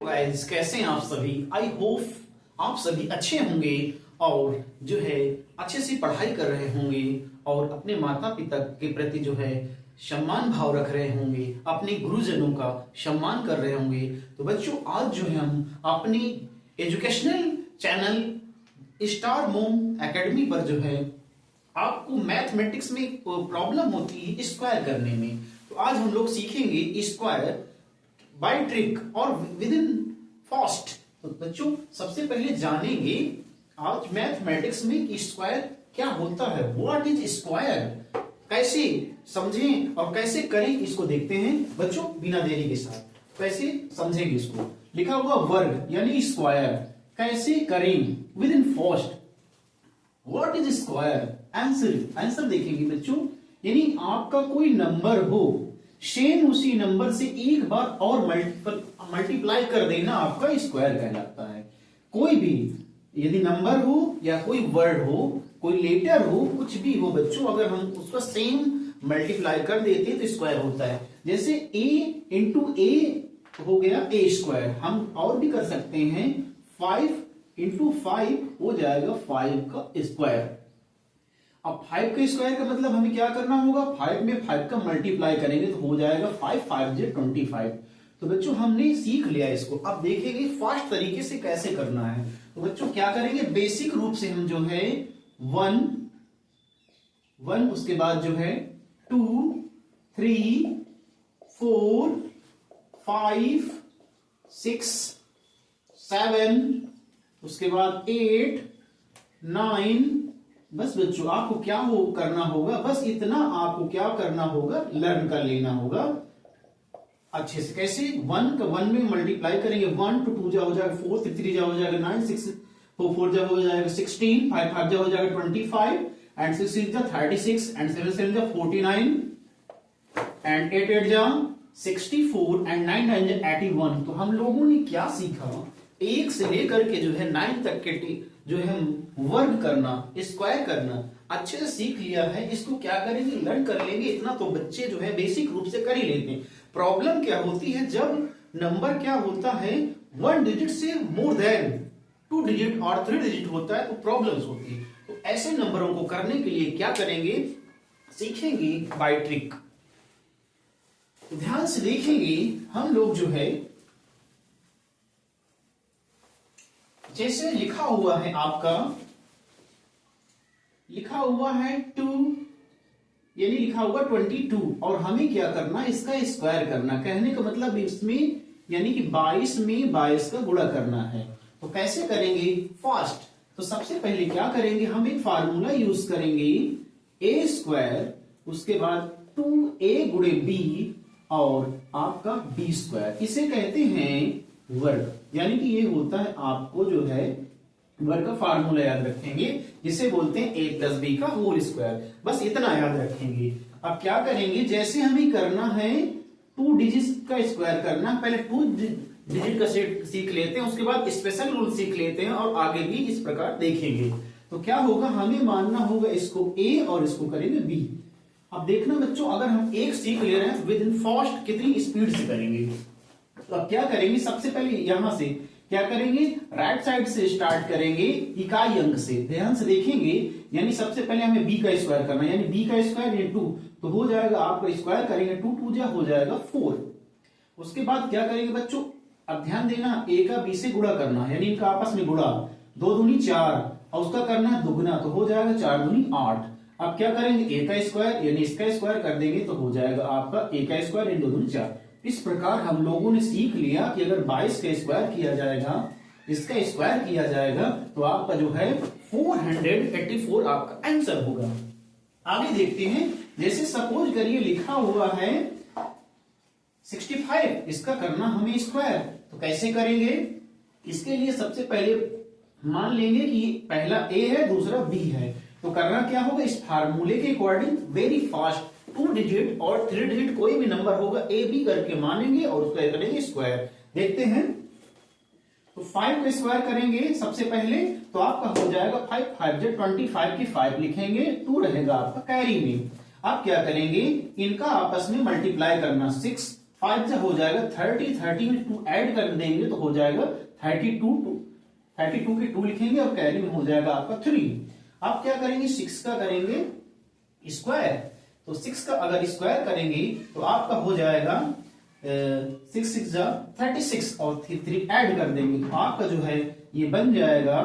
Guys, कैसे हैं आप सभी। आई होप आप सभी अच्छे होंगे और जो है अच्छे से पढ़ाई कर रहे होंगे और अपने माता पिता के प्रति जो है सम्मान भाव रख रहे होंगे, अपने गुरुजनों का सम्मान कर रहे होंगे। तो बच्चों, आज जो है हम अपनी एजुकेशनल चैनल स्टार मोम एकेडमी पर जो है आपको मैथमेटिक्स में प्रॉब्लम होती है स्क्वायर करने में, तो आज हम लोग सीखेंगे स्क्वायर बाय ट्रिक और विद इन फास्ट। तो बच्चों, सबसे पहले जानेंगे आज मैथमेटिक्स में कि स्क्वायर क्या होता है, व्हाट इज स्क्वायर, कैसे समझें और कैसे करें इसको देखते हैं बच्चों बिना देरी के साथ। कैसे समझेंगे इसको, लिखा हुआ वर्ग यानी स्क्वायर, कैसे करें with in fast. What is square, answer देखेंगे बच्चों। यानी आपका कोई नंबर हो, सेम उसी नंबर से एक बार और मल्टीप्लाई कर देना आपका स्क्वायर कहलाता है। कोई भी यदि नंबर हो या कोई वर्ड हो, कोई लेटर हो, कुछ भी हो बच्चों, अगर हम उसका सेम मल्टीप्लाई कर देते तो स्क्वायर होता है। जैसे a इंटू ए हो गया ए स्क्वायर। हम और भी कर सकते हैं, 5 इंटू 5 हो जाएगा 5 का स्क्वायर। अब 5 का स्क्वायर का मतलब हमें क्या करना होगा, 5 में 5 का मल्टीप्लाई करेंगे तो हो जाएगा 5 5 जे 25। तो बच्चों हमने सीख लिया इसको, अब देखेंगे फास्ट तरीके से कैसे करना है। तो बच्चों क्या करेंगे, बेसिक रूप से हम जो है 1 उसके बाद जो है 2 3 4 5 6 7 उसके बाद 8 9। बस बच्चों आपको क्या करना होगा, बस इतना आपको क्या करना होगा, लर्न कर लेना होगा अच्छे से। कैसे, 1 में मल्टीप्लाई करेंगे, 1 to 2 जा हो जाएगा 4, 3 जा हो जाएगा 9, 6 4 जा हो जाएगा 16, 5 5 जा हो जाएगा 25 एंड 6 6 जा 36 एंड 7 7 जा 49 एंड 8 8 जा 64 एंड 9 9 जा 81। तो हम लोगों ने क्या सीखा, 1 से लेकर के जो है 9 तक के जो है वर्ग करना, स्क्वायर करना अच्छे से सीख लिया है। इसको क्या करेंगे, लर्न कर लेंगे। इतना तो बच्चे जो है बेसिक रूप से कर ही लेते हैं। प्रॉब्लम क्या होती है, जब नंबर क्या होता है 1 डिजिट से मोर देन 2 डिजिट और 3 डिजिट होता है तो प्रॉब्लम्स होती है। तो ऐसे नंबरों को करने के लिए क्या करेंगे, सीखेंगे बाय ट्रिक। ध्यान से देखेंगे हम लोग जो है, जैसे लिखा हुआ है आपका, लिखा हुआ है 2 यानी लिखा हुआ 22 और हमें क्या करना, इसका स्क्वायर करना। कहने का मतलब इसमें यानी कि 22 में 22 का गुणा करना है। तो कैसे करेंगे, फास्ट। तो सबसे पहले क्या करेंगे, हम एक फार्मूला यूज करेंगे, ए स्क्वायर उसके बाद 2a गुणे b और आपका b स्क्वायर। इसे कहते हैं वर्ग, यानी कि ये होता है आपको जो है वर्ग का फार्मूला याद रखेंगे, जिसे बोलते हैं a प्लस बी का होल स्क्वायर। बस इतना याद रखेंगे। अब क्या करेंगे, जैसे हमें करना है 2 डिजिट का स्क्वायर करना, पहले 2 डिजिट का सेट सीख लेते हैं, उसके बाद स्पेशल रूल सीख लेते हैं और आगे भी इस प्रकार देखेंगे। तो क्या होगा, हमें मानना होगा इसको a और इसको करेंगे b। अब देखना बच्चों, अगर हम एक सीख ले रहे हैं तो विद इन फास्ट कितनी स्पीड से करेंगे। तो अब क्या करेंगे, सबसे पहले यहां से क्या करेंगे, राइट साइड से स्टार्ट करेंगे इकाई अंक से। ध्यान से देखेंगे, यानी सबसे पहले हमें b का स्क्वायर करना है, यानी b का स्क्वायर यानी 2, तो हो जाएगा आपका स्क्वायर करेंगे 2 2 जा हो जाएगा 4। उसके बाद क्या करेंगे बच्चों, अब ध्यान देना, a का b से गुणा करना है, यानी इनका आपस में गुणा, 2 दूनी 4 और उसका करना है दुगना, तो हो जाएगा 4 दूनी 8। अब क्या करेंगे, a का स्क्वायर यानी इसका स्क्वायर कर देंगे तो हो जाएगा आपका a का स्क्वायर यानी 2 दूनी 4। इस प्रकार हम लोगों ने सीख लिया कि अगर 22 का स्क्वायर किया जाएगा, इसका स्क्वायर किया जाएगा तो आपका जो है 484 आपका आंसर होगा। आगे देखते हैं, जैसे सपोज करिए लिखा हुआ है 65, इसका करना हमें स्क्वायर, तो कैसे करेंगे, इसके लिए सबसे पहले मान लेंगे कि पहला a है दूसरा b है। तो करना क्या होगा, इस फार्मूले के अकॉर्डिंग वेरी फास्ट 2 डिजिट और 3 डिजिट कोई भी नंबर होगा a b करके मानेंगे और उसका करेंगे स्क्वायर। देखते हैं, तो 5 का स्क्वायर करेंगे सबसे पहले, तो आपका हो जाएगा 5 5 जे 25 की 5 लिखेंगे, 2 रहेगा आपका कैरी में। अब क्या करेंगे, इनका आपस में मल्टीप्लाई करना, 6 5 से हो जाएगा 30, 30 में 2 ऐड कर देंगे तो हो जाएगा 32, 32 के 2 लिखेंगे और कैरी में हो जाएगा आपका 3। आप क्या करेंगे, 6 का करेंगे स्क्वायर, तो 6 का अगर स्क्वायर करेंगे तो आपका हो जाएगा 6 6 जा 36 और 3 ऐड कर देंगे तो आपका जो है ये बन जाएगा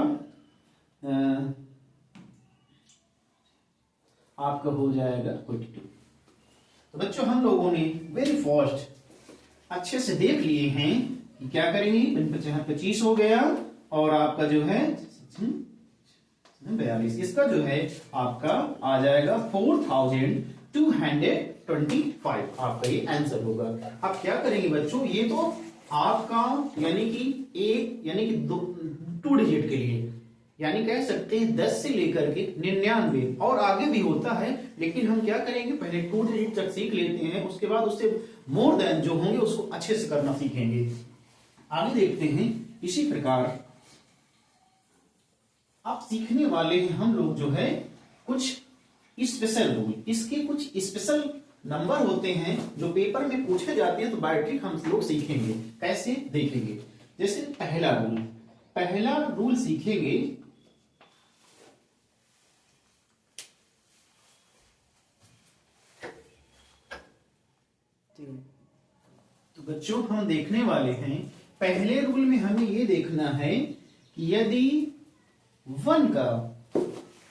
आपका हो जाएगा 42। तो बच्चों हम लोगों ने वेरी फास्ट अच्छे से देख लिए हैं कि क्या करेंगे, 25 हो गया और आपका जो है 42, इसका जो है आपका आ जाएगा 4225 आपका ये आंसर होगा। आप क्या करेंगे बच्चों, ये तो आपका यानी कि 2 डिजिट के लिए, यानी कह सकते हैं 10 से लेकर के 99 और आगे भी होता है, लेकिन हम क्या करेंगे पहले 2 डिजिट तक सीख लेते हैं, उसके बाद उससे मोर देन जो होंगे उसको अच्छे से करना सीखेंगे। आगे देखते हैं। इसी प्रकार आप सीखने वाले हैं हम लोग जो है कुछ स्पेशल रूल, इसके कुछ स्पेशल नंबर होते हैं जो पेपर में पूछे जाते हैं, तो बायोट्रिक हम लोग सीखेंगे। कैसे देखेंगे, जैसे पहला रूल सीखेंगे। तो बच्चों हम देखने वाले हैं पहले रूल में हमें ये देखना है कि यदि 1 का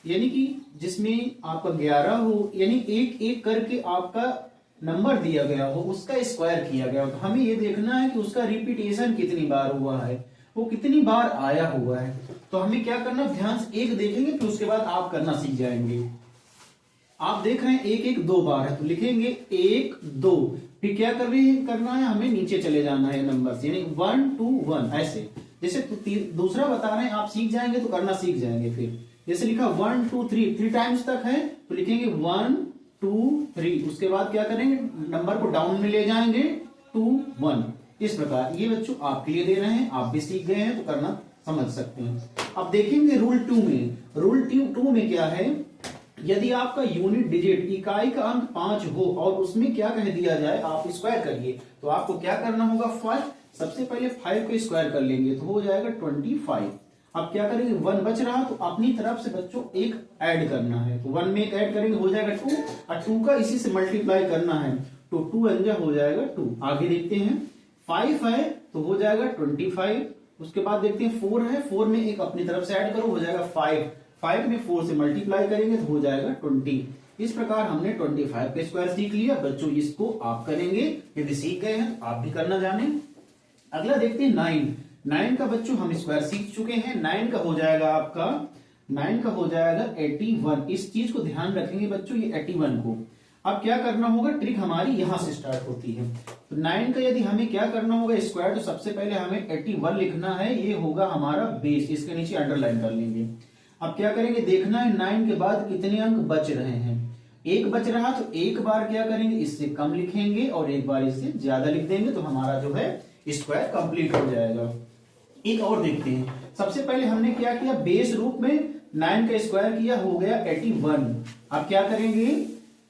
यानी कि जिसमें आपका 11 हो, यानी एक एक करके आपका नंबर दिया गया हो, उसका स्क्वायर किया गया हो, तो हमें ये देखना है कि उसका रिपीटेशन कितनी बार हुआ है, वो कितनी बार आया हुआ है। तो हमें क्या करना, ध्यान से एक देखेंगे फिर उसके बाद आप करना सीख जाएंगे। आप देख रहे हैं 1 1 2 बार है तो लिखेंगे 1 2, फिर क्या करना है, हमें नीचे चले जाना है नंबर से, यानी 1 2 1 ऐसे। जैसे दूसरा बता रहे हैं आप सीख जाएंगे तो करना सीख जाएंगे। फिर जैसे लिखा 1 2 3 टाइम्स तक है तो लिखेंगे 1 2 3, उसके बाद क्या करेंगे नंबर को डाउन में ले जाएंगे 2 1। इस प्रकार ये बच्चों आपके लिए दे रहे हैं, आप भी सीख गए हैं तो करना समझ सकते हैं। अब देखेंगे रूल 2 में। रूल 2 में क्या है, यदि आपका यूनिट डिजिट इकाई का अंक 5 हो और उसमें क्या कह दिया जाए आप स्क्वायर करिए, तो आपको क्या करना होगा, फर्स्ट सबसे पहले 5 को स्क्वायर कर लेंगे तो हो जाएगा 25। अब क्या करेंगे 1 बच रहा तो अपनी तरफ से बच्चों एक ऐड करना है, तो 1 में एक ऐड करेंगे हो जाएगा 2 और 2 का इसी से मल्टीप्लाई करना है तो 2 अंजा हो जाएगा 2। आगे देखते हैं 5 है तो हो जाएगा 25। उसके बाद देखते हैं 4 है, 4 में एक अपनी तरफ से ऐड करो हो जाएगा 5 में 4 से मल्टीप्लाई करेंगे तो हो जाएगा 20। इस प्रकार हमने 25 का स्क्वायर सीख लिया। बच्चों इसको आप करेंगे, यदि सीख गए हैं तो आप भी करना जाने। अगला देखते हैं 9 का बच्चों हम स्क्वायर सीख चुके हैं। 9 का हो जाएगा आपका 81। इस चीज को ध्यान रखेंगे बच्चों, ये 81 को अब क्या करना होगा, ट्रिक हमारी यहां से स्टार्ट होती है। तो 9 का यदि हमें क्या करना होगा स्क्वायर, तो सबसे पहले हमें 81 लिखना है, ये होगा हमारा बेस, इसके नीचे अंडरलाइन कर लेंगे। अब क्या करेंगे, देखना है 9 के बाद कितने अंक बच रहे हैं। एक बच रहा तो एक बार क्या करेंगे इससे कम लिखेंगे और एक बार इससे ज्यादा लिख देंगे तो हमारा जो है स्क्वायर कंप्लीट हो जाएगा। एक और देखते हैं। सबसे पहले हमने क्या किया, बेस रूप में 9 का स्क्वायर किया, हो गया 81। अब क्या करेंगे,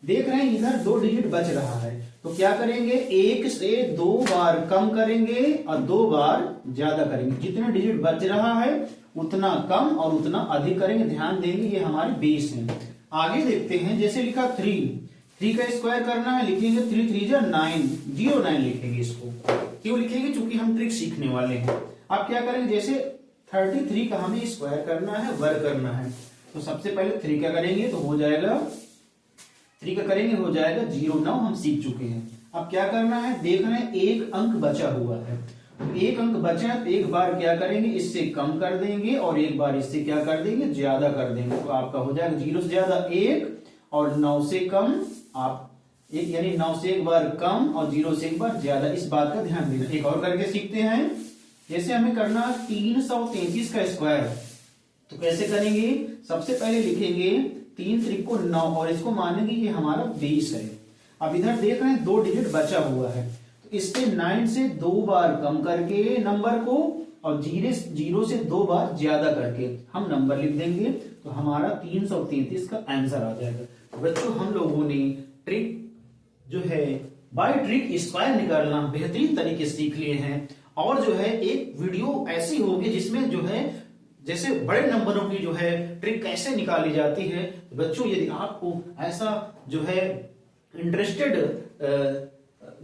देख रहे हैं इधर 2 डिजिट बच रहा है तो क्या करेंगे 1 से 2 बार कम करेंगे और 2 बार ज्यादा करेंगे। जितने डिजिट बच रहा है उतना कम और उतना अधिक करेंगे, ध्यान देंगे, ये हमारे बेस है। आगे देखते हैं, जैसे लिखा 3 का स्क्वायर करना है, लिखेंगे 3 3 जा 9, 09 लिखेंगे। इसको क्यों लिखेंगे, क्योंकि हम ट्रिक सीखने वाले हैं। अब क्या करेंगे, जैसे 33 का हमें स्क्वायर करना है, वर्ग करना है, तो सबसे पहले 3 का करेंगे तो हो जाएगा 3 का करेंगे हो जाएगा 09, हम सीख चुके हैं। अब क्या करना है, देख रहे हैं एक अंक बचा हुआ है, तो एक अंक बचा है तो एक बार क्या करेंगे इससे कम कर देंगे और एक बार इससे क्या कर देंगे ज्यादा कर देंगे, तो आपका हो जाएगा 0 से ज्यादा 1 और 9 से कम आप एक, यानी 9 से एक बार कम और 0 से एक बार ज्यादा। इस बात का ध्यान देना। एक और करके सीखते हैं, जैसे हमें करना 333 का स्क्वायर, तो कैसे करेंगे, सबसे पहले लिखेंगे 3 3 को 9 और इसको मानेंगे ये हमारा बेस है। अब इधर देख रहे हैं 2 डिजिट बचा हुआ है, तो इससे 9 से 2 बार कम करके नंबर को और 0 से 2 बार ज्यादा करके हम नंबर लिख देंगे, तो हमारा 333 का आंसर आ जाएगा। बच्चों हम लोगों ने ट्रिक जो है बाय ट्रिक स्क्वायर निकालना बेहतरीन तरीके से सीख लिए हैं। और जो है एक वीडियो ऐसी होगी जिसमें जो है जैसे बड़े नंबरों की जो है ट्रिक कैसे निकाली जाती है। तो बच्चों यदि आपको ऐसा जो है इंटरेस्टेड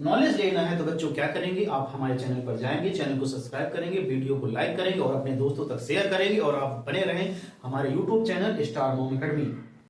नॉलेज लेना है तो बच्चों क्या करेंगे, आप हमारे चैनल पर जाएंगे, चैनल को सब्सक्राइब करेंगे, वीडियो को लाइक करेंगे और अपने दोस्तों तक शेयर करेंगे और आप बने रहें हमारे YouTube channel star mom academy.